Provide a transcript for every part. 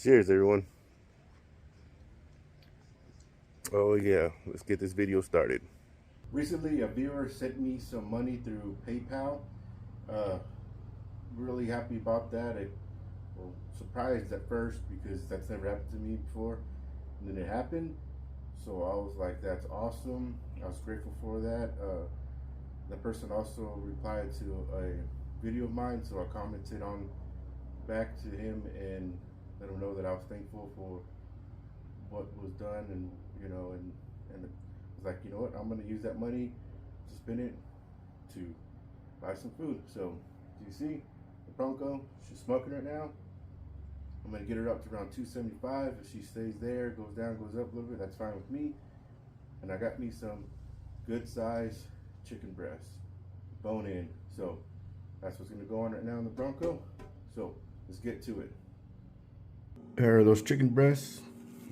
Cheers, everyone. Oh yeah, let's get this video started. Recently, a viewer sent me some money through PayPal. Uh, really happy about that. Well, surprised at first because that's never happened to me before. And then it happened. So I was like, that's awesome. I was grateful for that. The person also replied to a video of mine, so I commented on back to him and let him know that I was thankful for what was done, and and I was like, you know what, I'm gonna use that money to spend it to buy some food. So do you see the Bronco? She's smoking right now. I'm gonna get her up to around 275. If she stays there, goes down, goes up a little bit, that's fine with me. And I got me some good size chicken breasts, bone in. So that's what's gonna go on right now in the Bronco. So let's get to it. Here are those chicken breasts.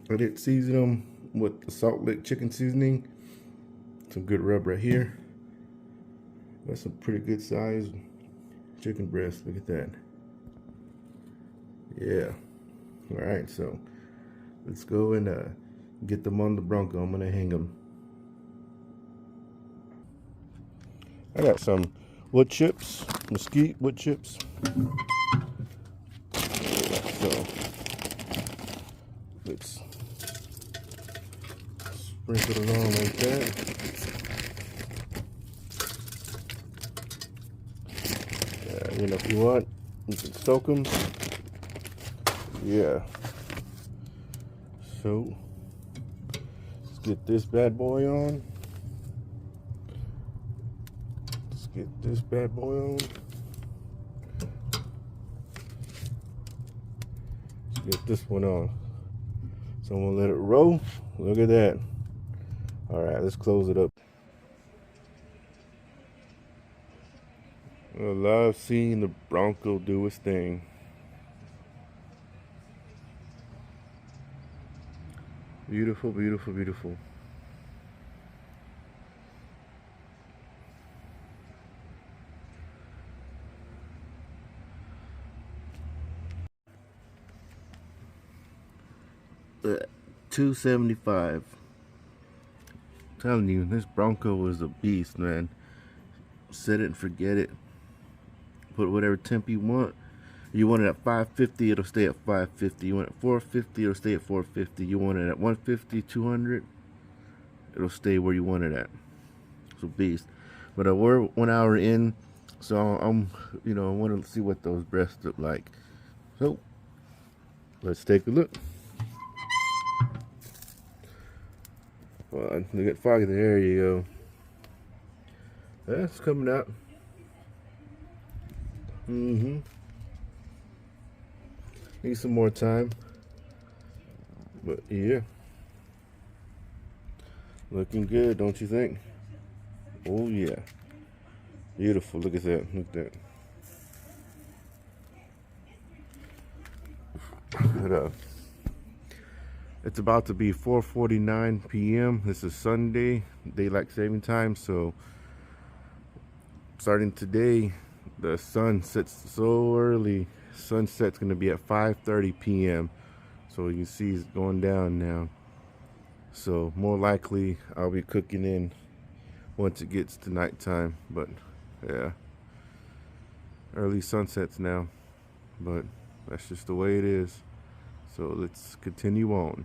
I did season them with the Salt Lick chicken seasoning. Some good rub right here. That's a pretty good size chicken breast. Look at that. Yeah. All right, so let's go and get them on the Bronco. I'm gonna hang them. I got some wood chips, mesquite wood chips. So let's sprinkle it on like that. If you want, you can soak them. Yeah. So let's get this bad boy on. Let's get this bad boy on. Let's get this one on. So I'm gonna let it roll. Look at that. All right, let's close it up. I love seeing the Bronco do its thing. Beautiful, beautiful, beautiful. But 275. I'm telling you, this Bronco is a beast, man. Set it and forget it. Put whatever temp you want. You want it at 550, it'll stay at 550. You want it at 450, it'll stay at 450. You want it at 150, 200, it'll stay where you want it at. It's a beast. But we're 1 hour in, so I'm, I want to see what those breasts look like. So let's take a look. Well, look at foggy. There you go. That's coming out. Need some more time. But yeah. Looking good, don't you think? Oh yeah. Beautiful. Look at that. Look at that. It's about to be 4:49 p.m. This is Sunday, daylight saving time. So starting today, the sun sets so early. Sunset's gonna be at 5:30 p.m. So you can see it's going down now. So more likely I'll be cooking in once it gets to nighttime. But yeah, early sunsets now. But that's just the way it is. So let's continue on.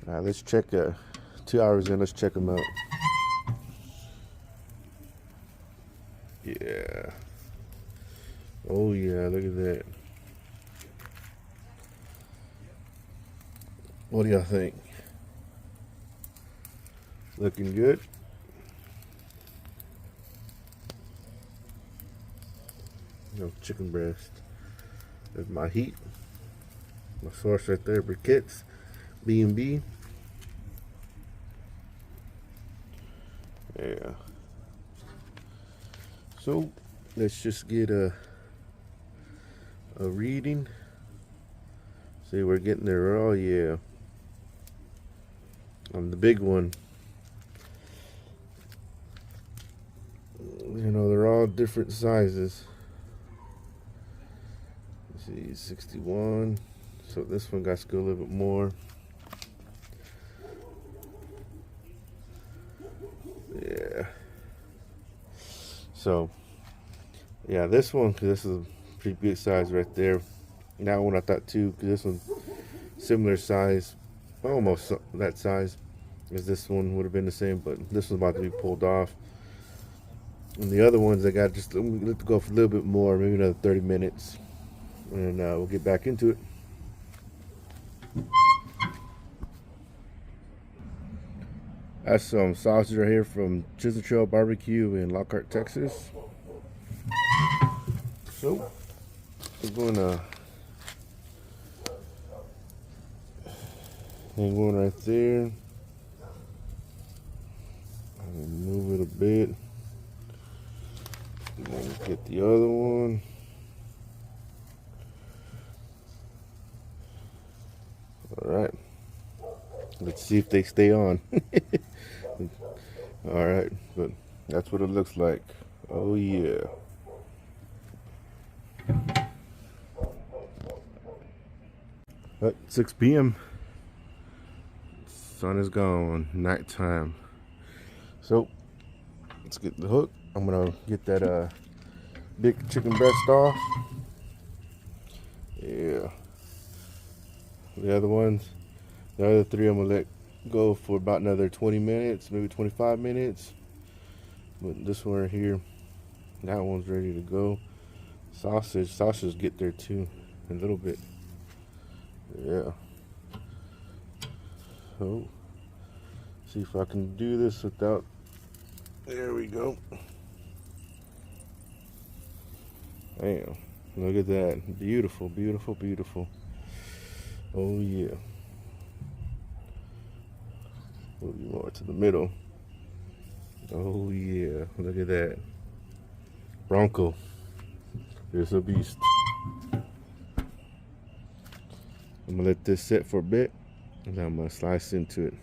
All right, let's check 2 hours in. Let's check them out. Yeah. Oh yeah, look at that. What do y'all think? Looking good? Chicken breast. There's my heat. My sauce right there, briquettes, B&B. Yeah. So let's just get a reading. See, we're getting there. Oh yeah. On the big one. They're all different sizes. see, 61. So this one got to go a little bit more. Yeah. So, yeah, this one, because this is a pretty big size right there. And that one I thought too, because this one's similar size, almost that size as this one would have been the same, but this one's about to be pulled off. And the other ones, I got just let to go for a little bit more, maybe another 30 minutes, and we'll get back into it. That's some sausage right here from Chisholm Trail Barbecue in Lockhart, Texas. So we're going to hang one right there. Move it a bit. And then get the other one. All right. Let's see if they stay on. All right, but that's what it looks like. Oh yeah. At 6 p.m. Sun is gone. Nighttime. So let's get the hook. I'm gonna get that big chicken breast off. Yeah. The other ones, the other three, I'm gonna let go for about another 20 minutes, maybe 25 minutes. But this one right here, that one's ready to go. Sausage get there too in a little bit. Yeah. So, see if I can do this without. There we go. Damn, look at that. Beautiful, beautiful, beautiful. Oh yeah. Move you more to the middle. Oh yeah, look at that. Bronco. There's a beast. I'm gonna let this sit for a bit, and then I'm gonna slice into it.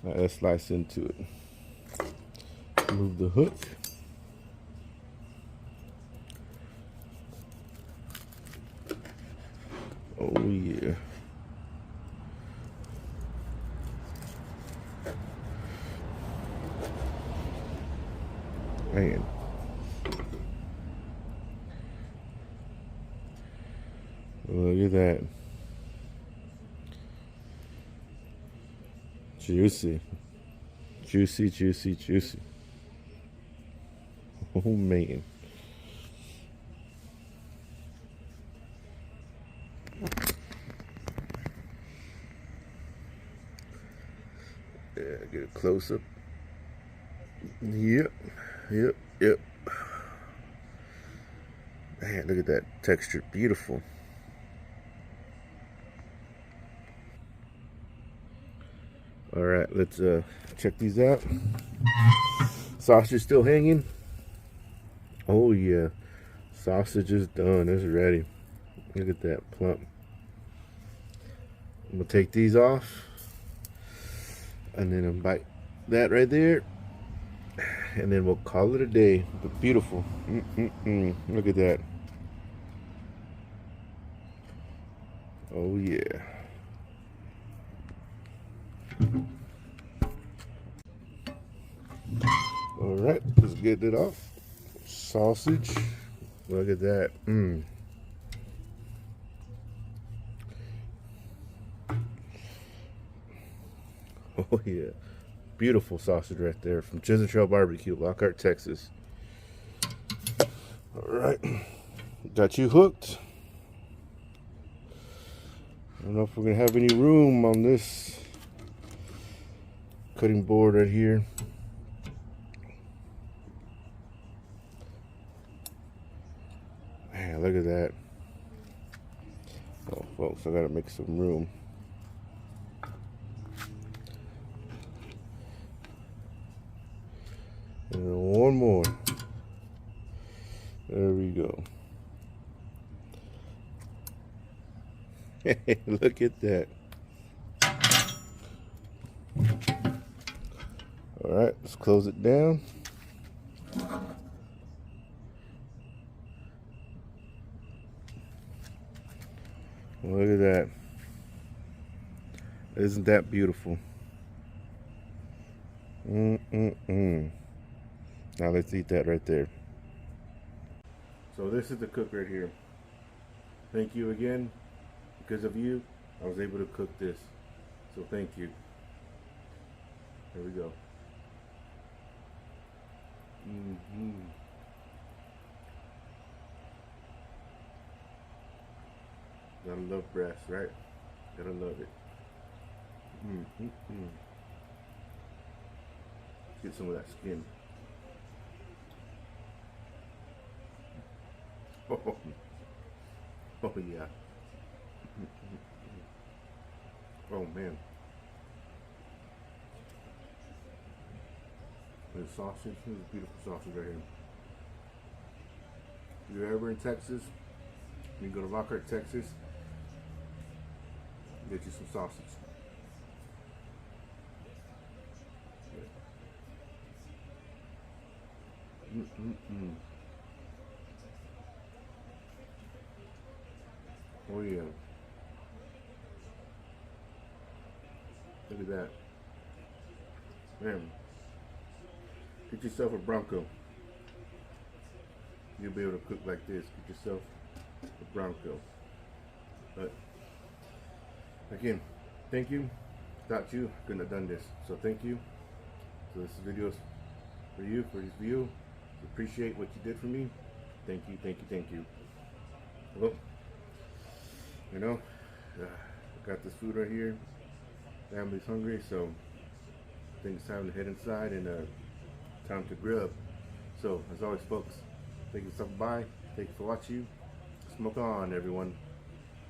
Now let's slice into it. Move the hook. Oh yeah. Man. Look at that. Juicy. Juicy, juicy, juicy. Oh man. Yeah, get a close up. Yep. Yep. Yep. Man, look at that texture. Beautiful. All right, let's check these out. Sausage still hanging. Oh yeah, sausage is done. It's ready. Look at that plump. I'm gonna take these off, and then I'll bite that right there, and then we'll call it a day. But beautiful. Look at that. Oh yeah. All right, let's get it off. Sausage. Look at that. Oh yeah. Beautiful sausage right there from Chisholm Trail Barbecue, Lockhart, Texas. All right. Got you hooked. I don't know if we're gonna have any room on this cutting board right here. Man, look at that. Oh, folks, I gotta make some room. And one more. There we go. Look at that. All right, let's close it down. Look at that. Isn't that beautiful? Now let's eat that right there. So this is the cook right here. Thank you again. Because of you, I was able to cook this. So thank you. Here we go. Gotta love breast, right? Gotta love it. Get some of that skin. Oh, oh yeah. Oh man. This sausage, this is beautiful sausage right here. If you're ever in Texas, you can go to Lockhart, Texas, get you some sausage. Oh yeah. Look at that. Man. Get yourself a Bronco. You'll be able to cook like this. Get yourself a Bronco. But again, thank you. Without you, I couldn't have done this. So thank you. So this video is for you, for this view. Appreciate what you did for me. Thank you, thank you, thank you. Well, you know, I got this food right here. Family's hungry, so I think it's time to head inside and time to grub. So, as always, folks, thank you for stopping by. Thank you for watching. Smoke on, everyone.